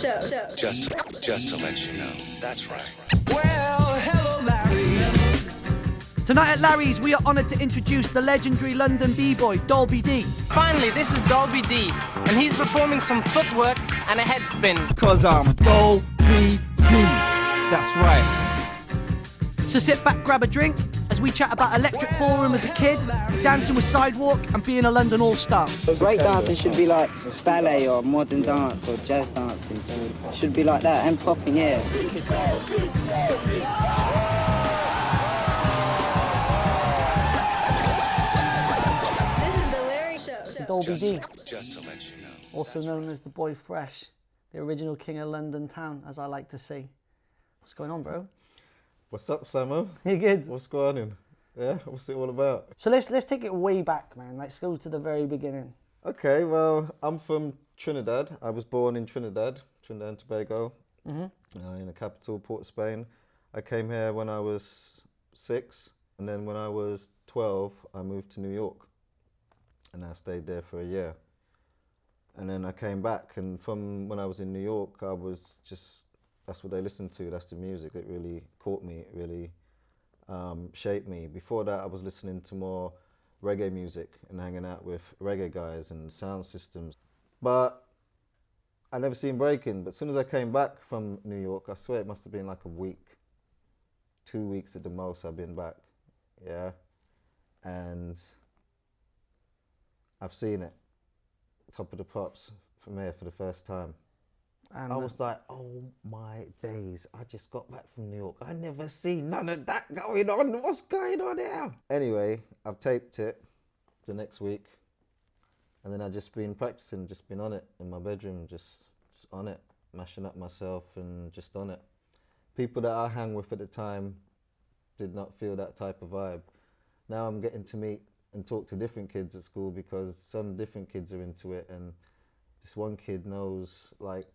show. Just to let you know. That's right. Well, hello, Larry. Tonight at Larry's, we are honoured to introduce the legendary London B-boy, Dolby D. Finally, this is Dolby D, and he's performing some footwork and a head spin. Cause I'm Dolby D. That's right. So sit back, grab a drink, as we chat about electric ballroom as a kid, dancing with Sidewalk, and being a London all-star. Break dancing should be like ballet or modern dance or jazz dancing. It should be like that, and popping, yeah. This is the Larry Show. Dolby D, Just to let you know. also known as the Boy Fresh, the original king of London town, as I like to say. What's going on, bro? What's up, Samo? You good? What's going on? Yeah, what's it all about? So let's take it way back, man. Let's go to the very beginning. Okay, well, I'm from Trinidad. I was born in Trinidad and Tobago, in the capital, Port of Spain. I came here when I was 6, and then when I was 12, I moved to New York, and I stayed there for a year. And then I came back, and from when I was in New York, I was just, that's what they listened to, that's the music. It really caught me, it really shaped me. Before that, I was listening to more reggae music and hanging out with reggae guys and sound systems. But I never seen breaking. But as soon as I came back from New York, I swear it must have been like a week, 2 weeks at the most I've been back, yeah? And I've seen it, top of the pops from here for the first time. And I was like, oh my days, I just got back from New York. I never seen none of that going on. What's going on here? Anyway, I've taped it the next week. And then I've just been practicing, just been on it in my bedroom, just on it, mashing up myself and just on it. People that I hang with at the time did not feel that type of vibe. Now I'm getting to meet and talk to different kids at school because some different kids are into it, and this one kid knows like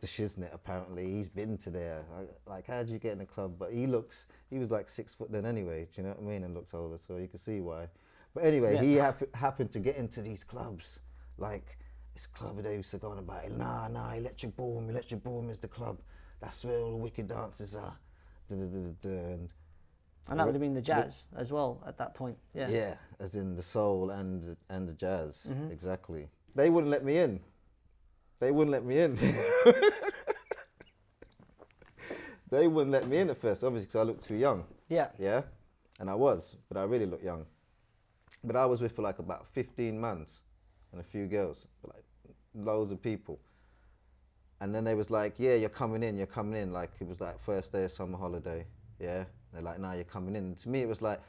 the shiznit apparently. He's been to there. Like, how did you get in the club? But he was like 6 foot then anyway, do you know what I mean? And looked older, so you can see why. But anyway, Yeah. he happened to get into these clubs. Like, this club they used to go on about, nah, electric ballroom is the club. That's where all the wicked dances are. And that would have been the jazz as well at that point. Yeah. yeah, as in the soul and the jazz, exactly. They wouldn't let me in. They wouldn't let me in. They wouldn't let me in at first, obviously, because I looked too young. Yeah. Yeah, and I was, but I really looked young. But I was with for like about 15 months and a few girls, like loads of people. And then they was like, yeah, you're coming in. Like, it was like first day of summer holiday, yeah? They're like, nah, you're coming in. And to me, it was like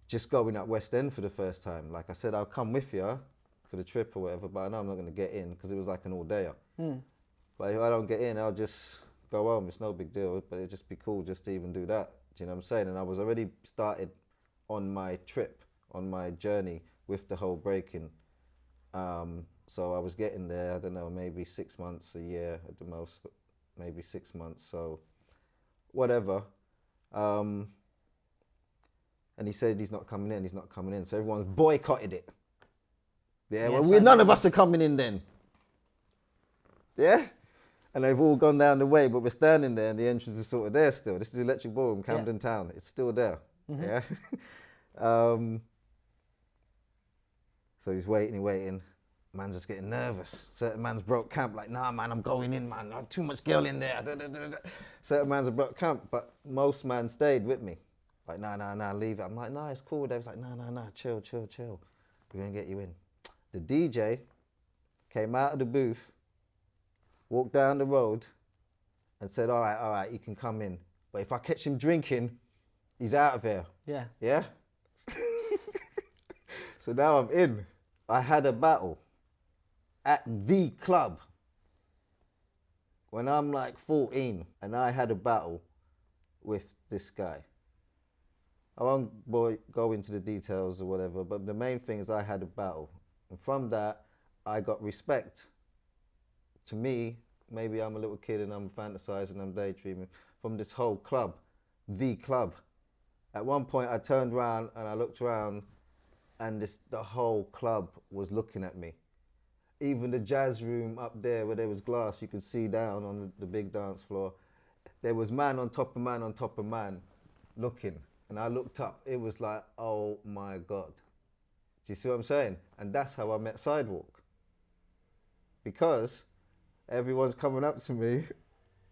just going up West End for the first time. Like I said, I'll come with you for the trip or whatever, but I know I'm not going to get in because it was like an all-dayer. But if I don't get in, I'll just go home. It's no big deal, but it'd just be cool just to even do that. Do you know what I'm saying? And I was already started on my trip, on my journey with the whole breaking. So I was getting there, I don't know, maybe 6 months, a year at the most, but maybe 6 months, so whatever. And he said he's not coming in, so everyone's boycotted it. Yeah, well, none of us are coming in then. Yeah? And they've all gone down the way, but we're standing there and the entrance is sort of there still. This is Electric Ballroom, Camden Town. It's still there. Yeah? So he's waiting. Man's just getting nervous. Certain man's broke camp, like, nah, man, I'm going in, man. Too much girl in there. Certain man's broke camp, but most man stayed with me. Like, nah, leave it. I'm like, nah, it's cool. They was like, nah, chill. We're going to get you in. The DJ came out of the booth, walked down the road, and said, all right, you can come in. But if I catch him drinking, he's out of here. Yeah. Yeah? So now I'm in. I had a battle at the club when I'm like 14, and I had a battle with this guy. I won't go into the details or whatever, but the main thing is I had a battle. And from that, I got respect. To me, maybe I'm a little kid and I'm fantasizing, I'm daydreaming, from this whole club, the club. At one point, I turned around and I looked around, and the whole club was looking at me. even the jazz room up there where there was glass, you could see down on the big dance floor. There was man on top of man on top of man looking. And I looked up, it was like, oh my God. Do you see what I'm saying? And that's how I met Sidewalk. Because everyone's coming up to me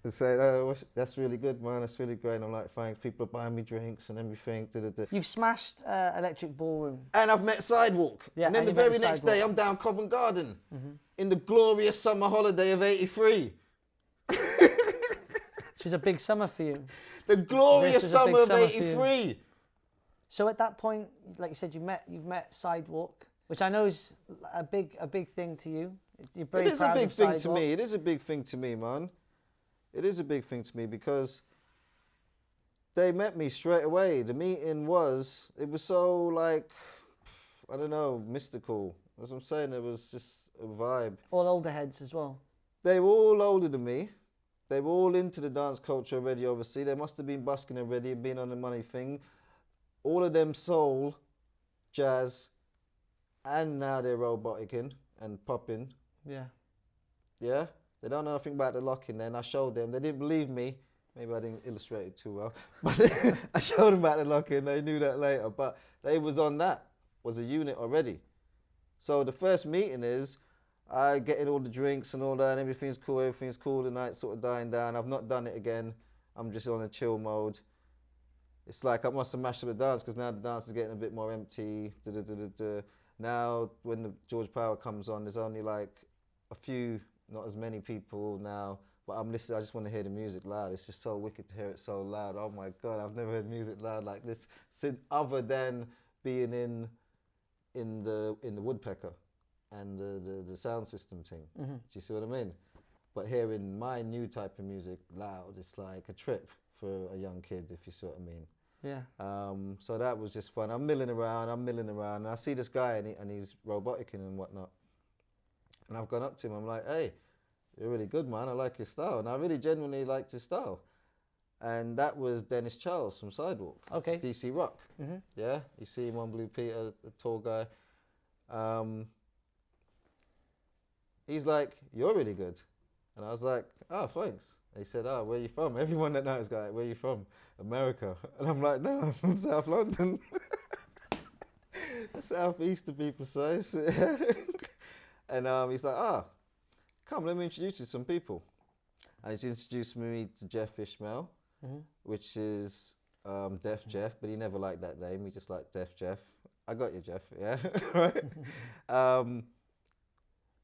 and saying, oh, that's really good, man, that's really great. And I'm like, thanks, people are buying me drinks and everything. You've smashed Electric Ballroom. And I've met Sidewalk. Yeah, and then the you met very next Sidewalk. day, I'm down Covent Garden in the glorious summer holiday of '83. It was a big summer for you. The glorious This was a summer big of summer for you. '83. So at that point, like you said, you've met Sidewalk, which I know is a big thing to you. You're very It is a proud big of thing to Sidewalk. me. It is a big thing to me, man. It is a big thing to me because they met me straight away. The meeting was so like, I don't know, mystical. As I'm saying, it was just a vibe. All older heads as well. They were all older than me. They were all into the dance culture already, obviously. They must have been busking already and been on the money thing. All of them soul, jazz, and now they're roboticing and popping. Yeah. Yeah? They don't know nothing about the locking then. I showed them. They didn't believe me. Maybe I didn't illustrate it too well. But I showed them about the locking. They knew that later. But they was on that. Was a unit already. So the first meeting is, I getting all the drinks and all that, and everything's cool, the night's sort of dying down. I've not done it again. I'm just on a chill mode. It's like I must have mashed up the dance because now the dance is getting a bit more empty. Now, when the George Power comes on, there's only like a few, not as many people now, but I'm listening, I just want to hear the music loud. It's just so wicked to hear it so loud. Oh my God, I've never heard music loud like this since, other than being in the Woodpecker and the sound system thing. Do you see what I mean? But hearing my new type of music loud, it's like a trip for a young kid, if you see what I mean. Yeah. So that was just fun. I'm milling around, and I see this guy and he's roboticing and whatnot. And I've gone up to him, I'm like, hey, you're really good, man, I like your style. And I really genuinely liked his style. And that was Dennis Charles from Sidewalk. Okay. DC Rock. Yeah, you see him on Blue Peter, the tall guy. He's like, you're really good. And I was like, oh, thanks. He said, oh, where you from? Everyone that knows, guy, where you from? America. And I'm like, no, I'm from South London. South East to be precise. And he's like, come, let me introduce you to some people. And he's introduced me to Jeff Ishmael, which is Def Jeff, but he never liked that name. He just liked Def Jeff. I got you, Jeff, yeah, right?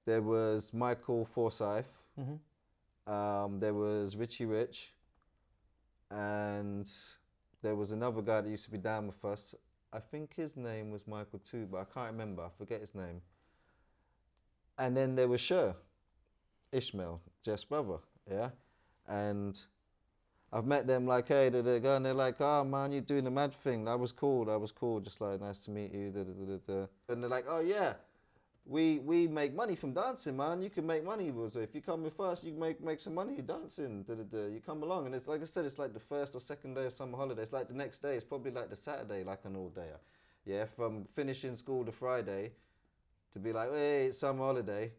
There was Michael Forsyth. There was Richie Rich. And there was another guy that used to be down with us. I think his name was Michael too, but I can't remember. I forget his name. And then there was Ishmael, Jeff's brother, yeah? And I've met them like, hey, they go, and they're like, oh man, you're doing the mad thing. That was cool, just like, nice to meet you, And they're like, oh yeah, we make money from dancing, man. You can make money. So if you come with us, you can make some money dancing, You come along, and it's like I said, it's like the first or second day of summer holiday. It's like the next day, it's probably like the Saturday, like an all-dayer. Yeah, from finishing school the Friday to be like, hey, it's summer holiday.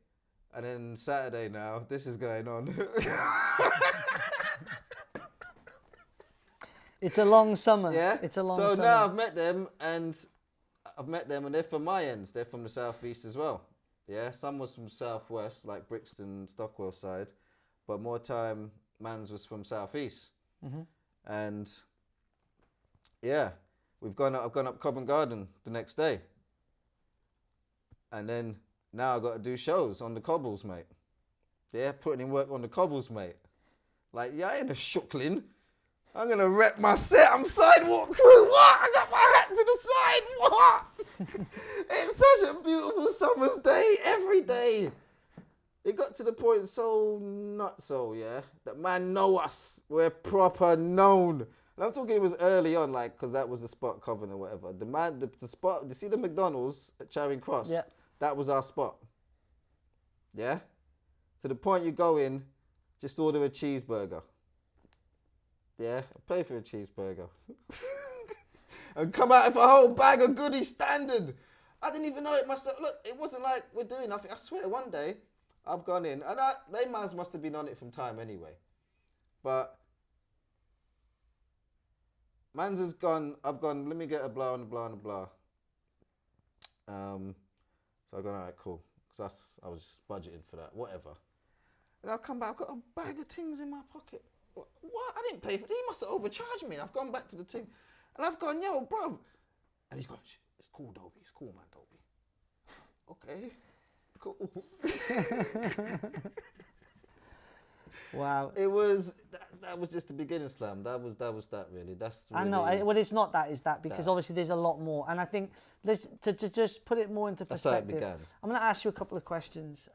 And then Saturday now, this is going on. It's a long summer. Yeah. It's a long summer. So now I've met them and they're from my ends. They're from the southeast as well. Yeah. Some was from southwest, like Brixton, Stockwell side, but more time, Mans was from southeast. And yeah, I've gone up Covent Garden the next day, and then now I got to do shows on the cobbles, mate. Yeah, putting in work on the cobbles, mate. Like, yeah, I ain't a shooklin. I'm going to rep my set. I'm Sidewalk Crew. What? I got my hat to the side. What? It's such a beautiful summer's day every day. It got to the point so not so, yeah, that man know us. We're proper known. And I'm talking it was early on, like, because that was the spot, Covent or whatever. The spot, you see the McDonald's at Charing Cross? Yeah. That was our spot. Yeah? To the point you go in, just order a cheeseburger. Yeah? Pay for a cheeseburger. And come out with a whole bag of goodies standard. I didn't even know it myself. Look, it wasn't like we're doing nothing. I swear, one day I've gone in, and they must have been on it from time anyway. But man's has gone. I've gone. Let me get a blah and a blah and a blah. So I've gone. All right, cool. Because I was budgeting for that. Whatever. And I've come back. I've got a bag of things in my pocket. What? I didn't pay for it. He must have overcharged me. I've gone back to the thing, and I've gone, yo, bro. And he's gone. It's cool, Dolby. It's cool, man, Dolby. Okay. Cool. Wow. It was that was just the beginning, Slam. That was that really. That's really, I know. Well, it's not that. It's that because that. obviously there's a lot more, and I think to just put it more into That's how it perspective. began. I'm going to ask you a couple of questions.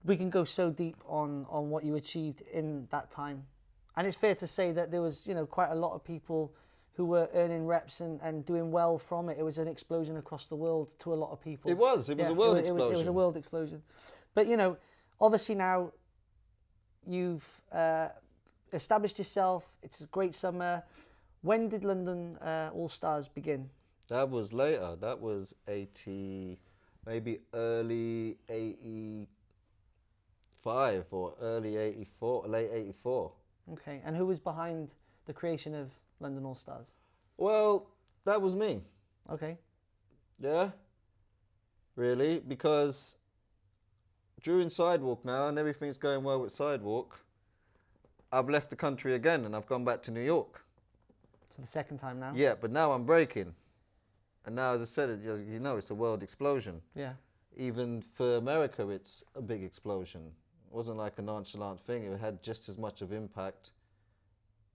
We can go so deep on what you achieved in that time, and it's fair to say that there was quite a lot of people who were earning reps and doing well from it. It was an explosion across the world to a lot of people. It was a world explosion. It was a world explosion. But, obviously now you've established yourself. It's a great summer. When did London All Stars begin? That was later. That was 80, maybe early 85 or early 84, late 84. Okay. And who was behind the creation of London All Stars? Well, that was me. Okay. Yeah. Really, because during Sidewalk now, and everything's going well with Sidewalk, I've left the country again and I've gone back to New York. So the second time now? Yeah, but now I'm breaking. And now, as I said, it's a world explosion. Yeah. Even for America, it's a big explosion. It wasn't like a nonchalant thing. It had just as much of impact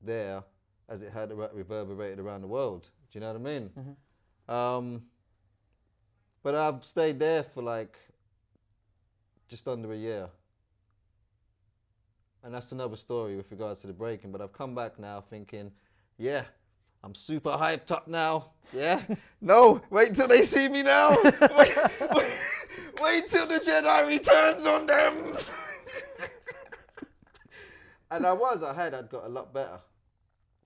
there as it had reverberated around the world. Do you know what I mean? Mm-hmm. But I've stayed there for like just under a year. And that's another story with regards to the breaking. But I've come back now thinking, yeah, I'm super hyped up now. Yeah? No, wait till they see me now. Wait till the Jedi returns on them. And I'd got a lot better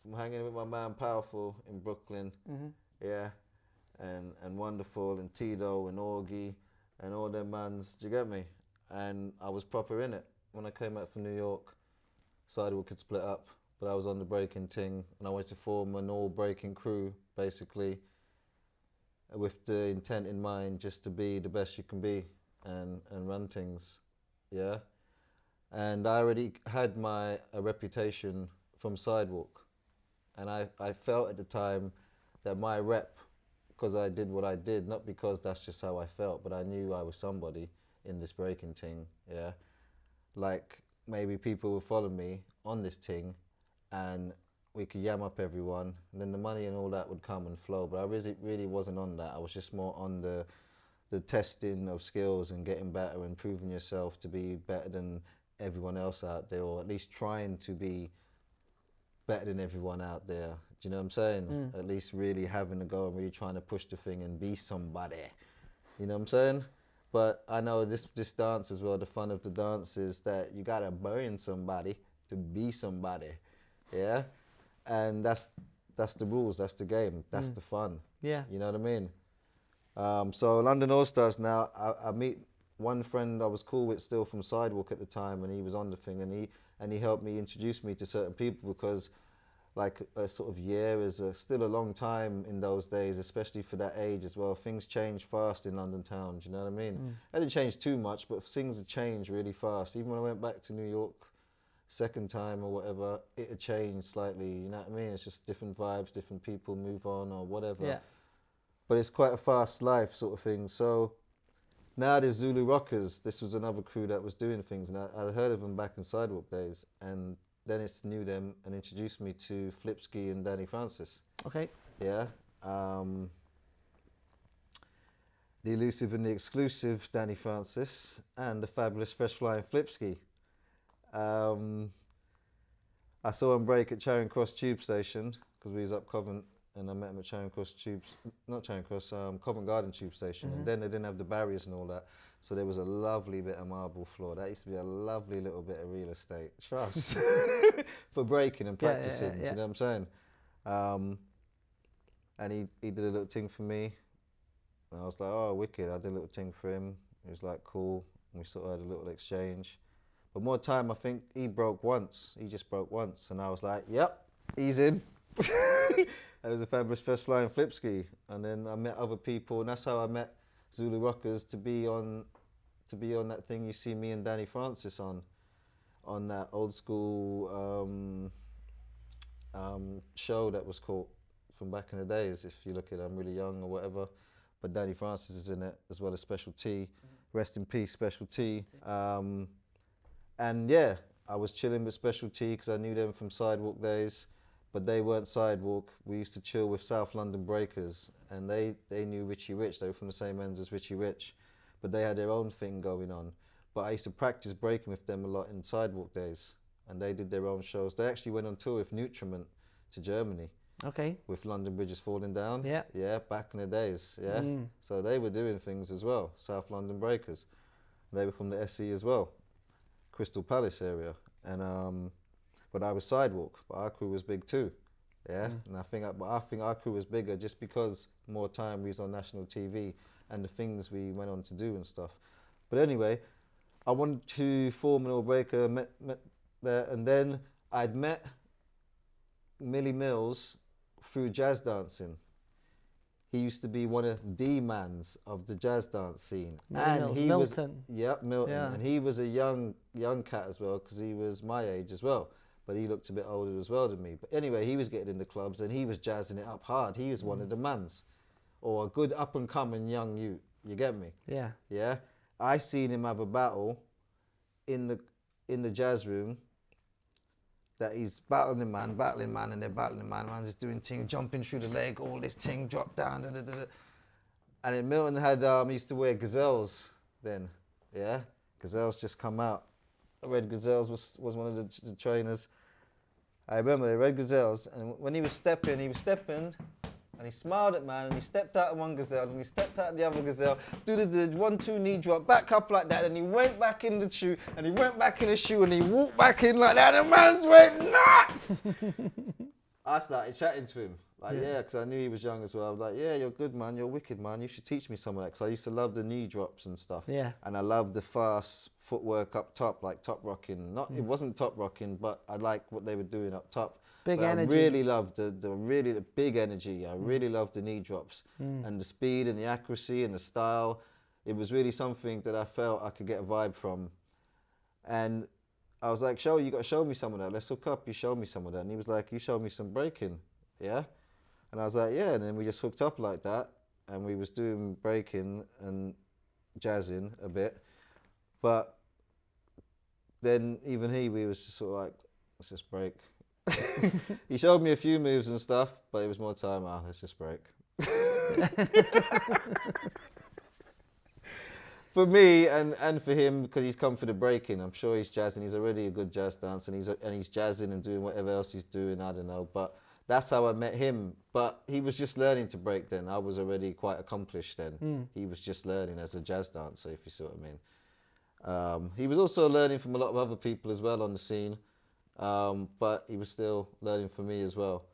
from hanging with my man Powerful in Brooklyn. Mm-hmm. Yeah. And Wonderful and Tito and Augie and all them mans. Do you get me? And I was proper in it. When I came out from New York, Sidewalk had split up, but I was on the breaking ting, and I wanted to form an all-breaking crew, basically, with the intent in mind just to be the best you can be and run things, yeah? And I already had a reputation from Sidewalk, and I felt at the time that my rep, because I did what I did, not because that's just how I felt, but I knew I was somebody in this breaking ting, yeah? Like, maybe people would follow me on this ting and we could yam up everyone, and then the money and all that would come and flow. But I really wasn't on that. I was just more on the testing of skills and getting better and proving yourself to be better than everyone else out there, or at least trying to be better than everyone out there. Do you know what I'm saying? At least really having a go and really trying to push the thing and be somebody. You know what I'm saying? But I know this dance as well, the fun of the dance is that you gotta burn somebody to be somebody, yeah? And that's the rules, that's the game, that's the fun. Yeah. You know what I mean? So London All Stars now, I meet one friend I was cool with still from Sidewalk at the time, and he was on the thing, and he helped me introduce me to certain people, because like a sort of year is still a long time in those days, especially for that age as well. Things change fast in London town, do you know what I mean? It didn't change too much, but things had changed really fast. Even when I went back to New York second time or whatever, it had changed slightly, you know what I mean? It's just different vibes, different people move on or whatever. Yeah. But it's quite a fast life sort of thing. So now there's Zulu Rockers. This was another crew that was doing things, and I'd heard of them back in Sidewalk days, and Dennis knew them and introduced me to Flipski and Danny Francis. Okay. Yeah. The elusive and the exclusive Danny Francis, and the fabulous Fresh Flying Flipski. I saw him break at Charing Cross Tube Station, because we was up Covent, and I met him at Charing Cross Covent Garden Tube Station. And then they didn't have the barriers and all that. So there was a lovely bit of marble floor. That used to be a lovely little bit of real estate. Trust. For breaking and practicing, do you know what I'm saying? and he did a little thing for me. And I was like, oh, wicked. I did a little thing for him. He was like, cool. And we sort of had a little exchange. But more time, I think he broke once. He just broke once. And I was like, yep, he's in. It was a fabulous first flying flip ski. And then I met other people, and that's how I met Zulu Rockers to be on that thing you see me and Danny Francis on that old school show that was called from back in the days. If you look at it, I'm really young or whatever. But Danny Francis is in it, as well as Special T. Rest in peace, Special T. And yeah, I was chilling with Special T because I knew them from Sidewalk days, but they weren't Sidewalk. We used to chill with South London Breakers, and they knew Richie Rich. They were from the same ends as Richie Rich, but they had their own thing going on. But I used to practice breaking with them a lot in Sidewalk days, and they did their own shows. They actually went on tour with Nutriment to Germany. Okay. With London Bridges Falling Down. Yeah. Yeah, back in the days, yeah. So they were doing things as well, South London Breakers. They were from the SE as well, Crystal Palace area. And but I was Sidewalk, but our crew was big too, yeah. And I think our crew was bigger just because more time we was on national TV and the things we went on to do and stuff. But anyway, I wanted to form an All Breaker, met there, and then I'd met Millie Mills through jazz dancing. He used to be one of the mans of the jazz dance scene. And he Milton. Yep, Milton. Yeah. And he was a young cat as well, because he was my age as well. But he looked a bit older as well than me. But anyway, he was getting in the clubs and he was jazzing it up hard. He was one of the mans, or a good up and coming young youth. You get me? Yeah. Yeah. I seen him have a battle in the jazz room. That he's battling man, and they're battling man. Man's just doing ting, jumping through the leg, all this ting, drop down, da, da, da, da. And then Milton had used to wear gazelles then, yeah. Gazelles just come out. Red Gazelles was one of the trainers. I remember the Red Gazelles, and when he was stepping, and he smiled at man, and he stepped out of one gazelle, and he stepped out of the other gazelle, do the 1-2 knee drop, back up like that, and he went back in the shoe, and he went back in the shoe, and he walked back in like that, and man's went nuts! I started chatting to him, like, yeah, because I knew he was young as well. I was like, yeah, you're good, man, you're wicked, man, you should teach me some of that, because I used to love the knee drops and stuff. Yeah. And I loved the fast footwork up top, like top rocking. It wasn't top rocking, but I liked what they were doing up top. Big energy. I really loved the big energy. I really loved the knee drops and the speed and the accuracy and the style. It was really something that I felt I could get a vibe from. And I was like, you got to show me some of that. Let's hook up. You show me some of that. And he was like, you show me some breaking, yeah? And I was like, yeah. And then we just hooked up like that. And we was doing breaking and jazzing a bit. But then even we was just sort of like, let's just break. He showed me a few moves and stuff, but it was more time, let's just break. For me and for him, because he's come for the breaking, I'm sure he's jazzing. He's already a good jazz dancer, and he's jazzing and doing whatever else he's doing, I don't know. But that's how I met him. But he was just learning to break then. I was already quite accomplished then. He was just learning as a jazz dancer, if you see what I mean. He was also learning from a lot of other people as well on the scene. But he was still learning from me as well.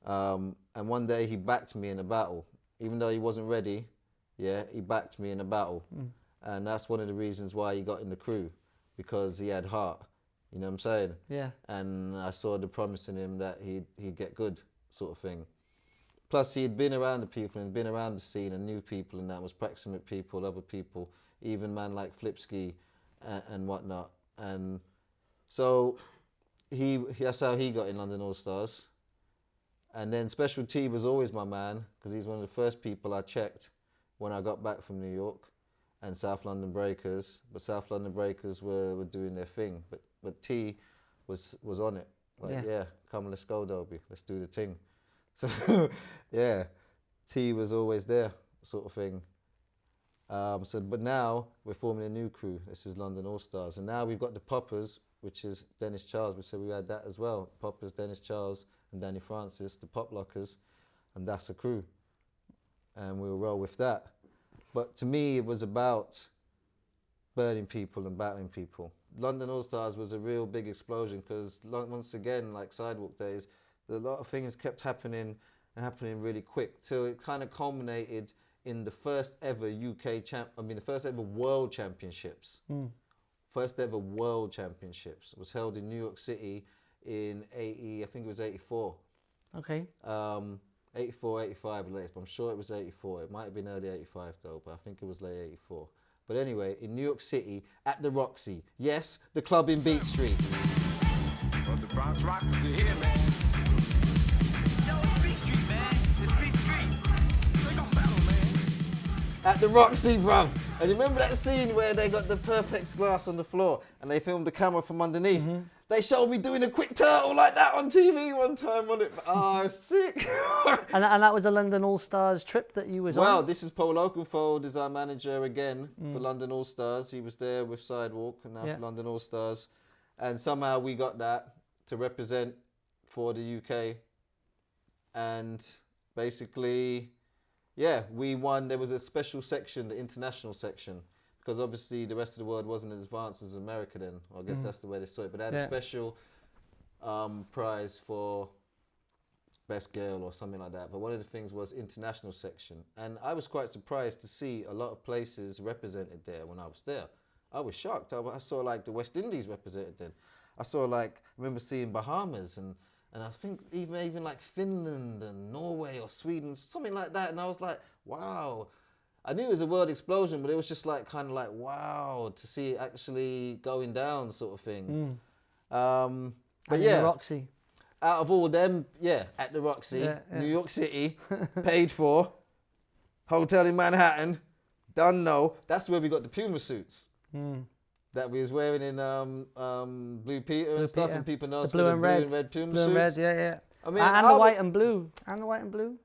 And one day he backed me in a battle. Even though he wasn't ready, yeah, he backed me in a battle. And that's one of the reasons why he got in the crew, because he had heart, you know what I'm saying? Yeah. And I saw the promise in him that he'd get good, sort of thing. Plus he had been around the people and been around the scene and knew people, and that was practicing with people, other people, even man like Flipski and whatnot. And so that's how he got in London All Stars. And then Special T was always my man, because he's one of the first people I checked when I got back from New York, and South London Breakers. But South London Breakers were doing their thing, but T was on it. Like, yeah, come, let's go, Dolby, let's do the thing. So yeah, T was always there, sort of thing. But now we're forming a new crew. This is London All Stars, and now we've got the Poppers, which is Dennis Charles. We said we had that as well. Poppers, Dennis Charles, and Danny Francis, the Pop Lockers, and that's a crew. And we'll roll with that. But to me, it was about burning people and battling people. London All Stars was a real big explosion, because once again, like Sidewalk days, a lot of things kept happening, and happening really quick till it kind of culminated in the first ever the first ever World Championships. First ever World Championships was held in New York City in I think it was 84. Okay. 84, 85 latest, but I'm sure it was 84. It might have been early 85 though, but I think it was late 84. But anyway, in New York City, at the Roxy. Yes, the club in Beat Street. Well, the Bronx Rockers are here, man. Yo, it's Beat Street, man. It's Beat Street. They gon' battle, man. At the Roxy, bruv. And you remember that scene where they got the Perpex glass on the floor and they filmed the camera from underneath? They showed me doing a quick turtle like that on TV one time on it. Oh, sick. And that was a London All Stars trip that you was on? Well, this is Paul Oakenfold, is our manager again for London All Stars. He was there with Sidewalk and now for London All Stars. And somehow we got that to represent for the UK. And basically, yeah, we won. There was a special section, the international section, because obviously the rest of the world wasn't as advanced as America then. Well, I guess that's the way they saw it. But they had a special prize for best girl or something like that. But one of the things was international section. And I was quite surprised to see a lot of places represented there when I was there. I was shocked. I saw like the West Indies represented then. I saw like, I remember seeing Bahamas and I think even like Finland and Norway or Sweden, something like that. And I was like, wow. I knew it was a world explosion, but it was just like kind of like, wow, to see it actually going down sort of thing. But and yeah, the Roxy. Out of all them, at the Roxy, New York City, paid for, hotel in Manhattan, done no. That's where we got the Puma suits that we was wearing in Blue Peter and stuff, and people know us for the blue and red Puma blue suits. and red, yeah. I mean, and the white and blue. And the white and blue.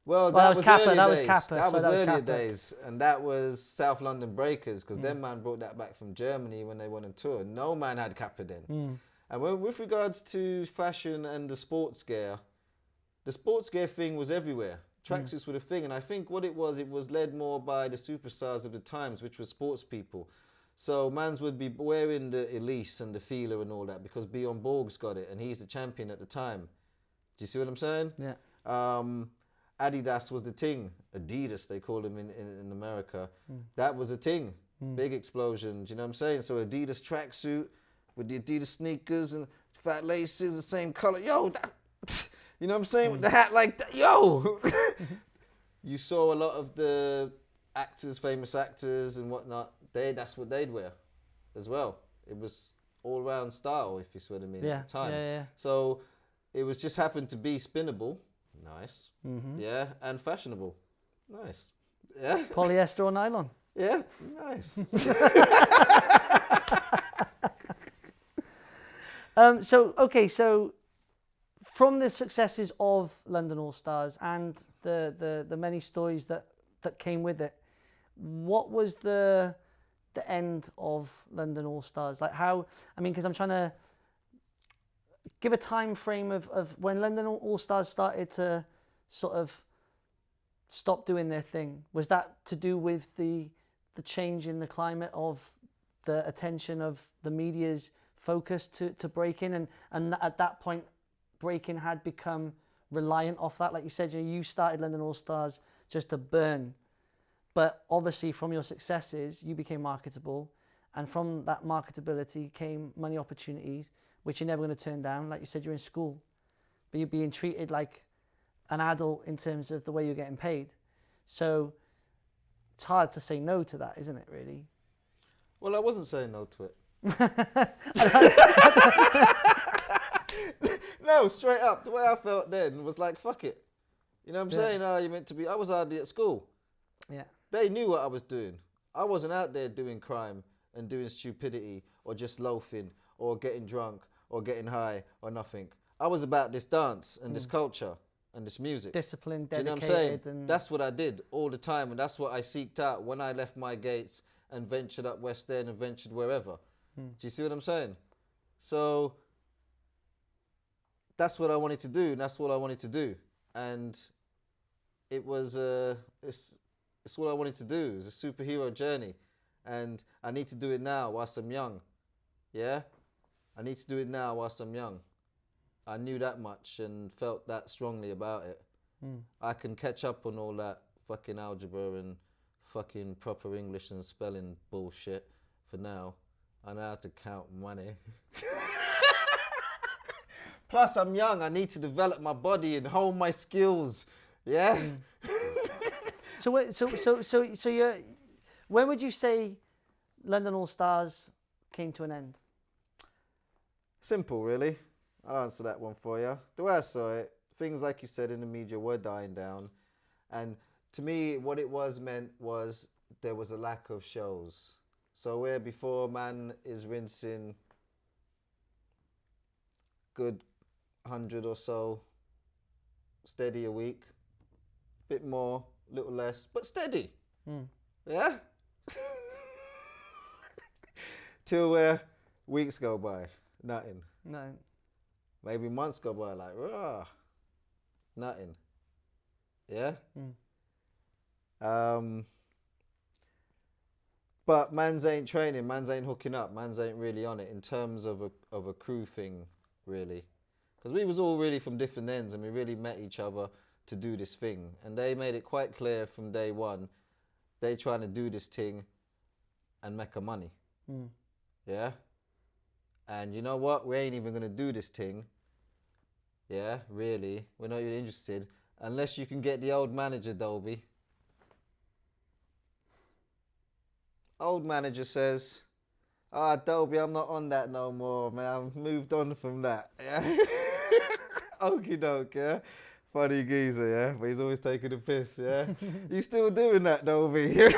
Well, that was Kappa. earlier That was days. Kappa. That was earlier Kappa. days, and that was South London Breakers, because them man brought that back from Germany when they went on tour. No man had Kappa then. And with regards to fashion and the sports gear thing was everywhere. Tracksuits were the thing, and I think what it was led more by the superstars of the times, which were sports people. So mans would be wearing the Elise and the Feeler and all that because Bjorn Borg's got it, and he's the champion at the time. Do you see what I'm saying? Yeah. Adidas was the ting. Adidas, they call them in America. That was a ting. Big explosion. Do you know what I'm saying? So Adidas tracksuit with the Adidas sneakers and fat laces, the same color. Yo, you know what I'm saying? With the hat like that. Yo! You saw a lot of the actors, famous actors and whatnot. That's what they'd wear as well. It was all round style, if you see what I mean, at the time. Yeah. So it was just happened to be spinnable. Nice. Yeah, and fashionable. Nice. Yeah. Polyester or nylon. Yeah, nice. So from the successes of London All Stars and the many stories that came with it, what was the end of London All Stars? Like how, I mean, because I'm trying to give a time frame of when London All Stars started to sort of stop doing their thing. Was that to do with the change in the climate of the attention of the media's focus to breaking, and at that point breaking had become reliant off that? Like you said, you started London All Stars just to burn, but obviously from your successes you became marketable, and from that marketability came money opportunities which you're never going to turn down. Like you said, you're in school, but you're being treated like an adult in terms of the way you're getting paid. So it's hard to say no to that, isn't it, really? Well, I wasn't saying no to it. No, straight up. The way I felt then was like, fuck it. You know what I'm saying? Oh, you're meant to be. I was hardly at school. Yeah. They knew what I was doing. I wasn't out there doing crime and doing stupidity or just loafing or getting drunk or getting high or nothing. I was about this dance and this culture and this music. Discipline, Do you know dedicated. what I'm saying? And That's what I did all the time, and that's what I seeked out when I left my gates and ventured up West End and ventured wherever. Do you see what I'm saying? So that's what I wanted to do, and that's what I wanted to do. And it was, it's what I wanted to do. It was a superhero journey. And I need to do it now whilst I'm young. Yeah? I need to do it now whilst I'm young. I knew that much and felt that strongly about it. I can catch up on all that fucking algebra and fucking proper English and spelling bullshit for now. I know how to count money. Plus, I'm young. I need to develop my body and hone my skills. Yeah. So you're, when would you say London All Stars came to an end? Simple, really. I'll answer that one for you. The way I saw it, things like you said in the media were dying down. And to me, what it meant was there was a lack of shows. So where before man is rinsing good 100 or so, steady a week, bit more, little less, but steady. Yeah? Till where weeks go by, nothing. No. Maybe months go by, like, rah, nothing. Yeah? But mans ain't training, mans ain't hooking up, mans ain't really on it in terms of a crew thing, really. Because we was all really from different ends and we really met each other to do this thing. And they made it quite clear from day one, they trying to do this thing and make a money. Yeah? And you know what? We ain't even going to do this thing. Yeah, really. We're not even interested. Unless you can get the old manager, Dolby. Old manager says, Dolby, I'm not on that no more, man. I've moved on from that. Yeah? Okie doke, yeah? Funny geezer, yeah? But he's always taking a piss, yeah? You still doing that, Dolby?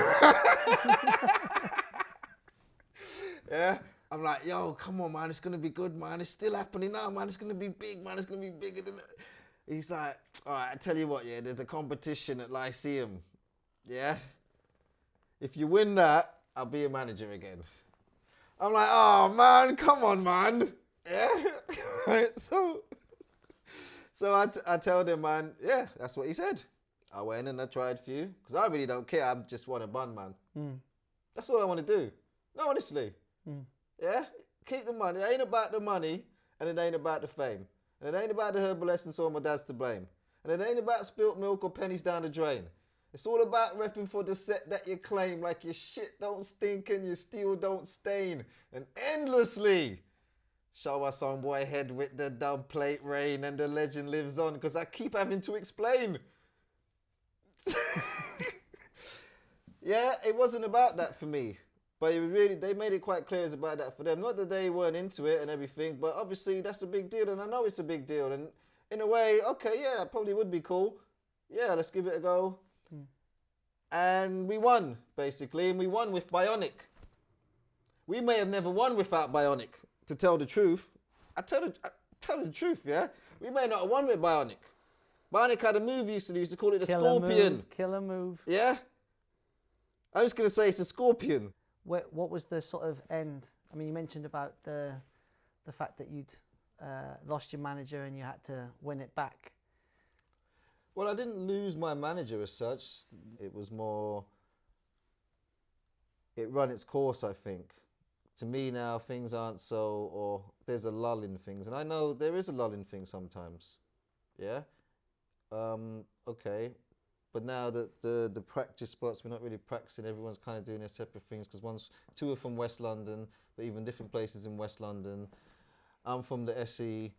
Yeah? I'm like, yo, come on, man. It's going to be good, man. It's still happening now, man. It's going to be big, man. It's going to be bigger than it. He's like, all right, I tell you what, yeah, there's a competition at Lyceum. Yeah? If you win that, I'll be a manager again. I'm like, oh, man, come on, man. Yeah? Right, so I tell them, man, yeah, that's what he said. I went and I tried a few, because I really don't care. I just want a bun, man. That's all I want to do. No, honestly. Yeah? Keep the money. It ain't about the money, and it ain't about the fame. And it ain't about the herbal essence or my dad's to blame. And it ain't about spilt milk or pennies down the drain. It's all about repping for the set that you claim, like your shit don't stink and your steel don't stain. And endlessly show us on boy head with the dub plate rain and the legend lives on, because I keep having to explain. Yeah, it wasn't about that for me. But it was really, they made it quite clear it's about that for them. Not that they weren't into it and everything, but obviously that's a big deal, and I know it's a big deal. And in a way, okay, yeah, that probably would be cool. Yeah, let's give it a go. And we won, basically, and we won with Bionic. We may have never won without Bionic, to tell the truth. I tell the truth, yeah? We may not have won with Bionic. Bionic had a move used to call it the Scorpion. Killer move. Yeah? I'm just going to say it's a Scorpion. What was the sort of end? I mean, you mentioned about the fact that you'd lost your manager and you had to win it back. Well, I didn't lose my manager as such. It was more, it ran its course, I think. To me now, things aren't so, or there's a lull in things. And I know there is a lull in things sometimes. Yeah? Okay. But now that the practice spots, we're not really practicing. Everyone's kind of doing their separate things, because two are from West London, but even different places in West London. I'm from the SE,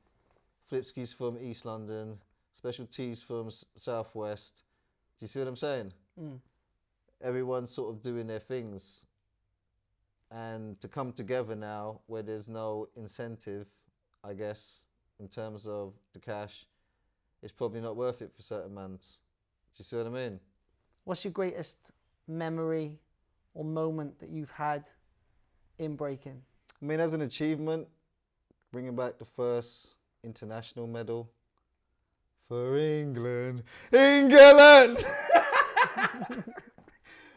Flipski's from East London, Special T's from Southwest. Do you see what I'm saying? Everyone's sort of doing their things. And to come together now where there's no incentive, I guess, in terms of the cash, it's probably not worth it for certain mans. Do you see what I mean? What's your greatest memory or moment that you've had in breaking? I mean, as an achievement, bringing back the first international medal for England. England!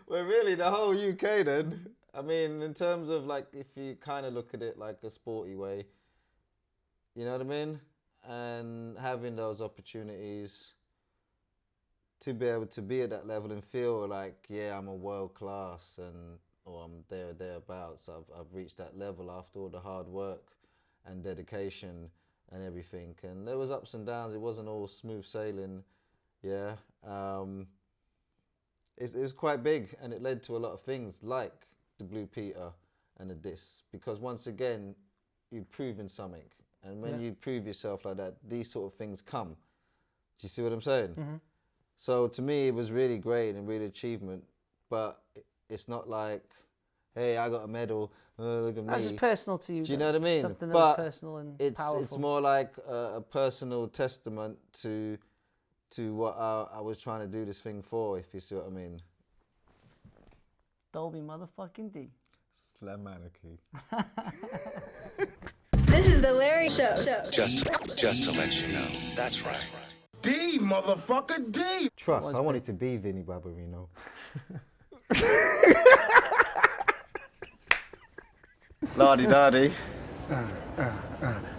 Well, really, the whole UK then. I mean, in terms of, like, if you kind of look at it like a sporty way, you know what I mean? And having those opportunities to be able to be at that level and feel like, yeah, I'm a world class, or I'm there or thereabouts. I've reached that level after all the hard work and dedication and everything. And there was ups and downs. It wasn't all smooth sailing. Yeah. It was quite big, and it led to a lot of things like the Blue Peter and the diss, because once again, you'd proven something. And when you prove yourself like that, these sort of things come. Do you see what I'm saying? Mm-hmm. So to me, it was really great and really achievement, but it's not like, hey, I got a medal, look at me. That's just personal to you. Do you know what I mean? Something that but was personal and it's powerful. more like a personal testament to what I was trying to do this thing for, if you see what I mean. Dolby motherfucking D. Slam anarchy. This is the Larry Show. Just to let you know. That's right. D, motherfucker, D. Trust, I wanted to be Vinny Barbarino. La-di-da-di.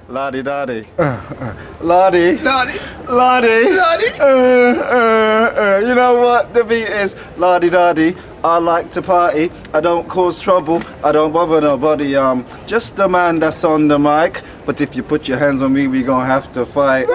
La-di-da-di. La-di. La-di. La-di. La-di. You know what the beat is? La-di-da-di. I like to party. I don't cause trouble. I don't bother nobody. Just the man that's on the mic. But if you put your hands on me, we gonna have to fight.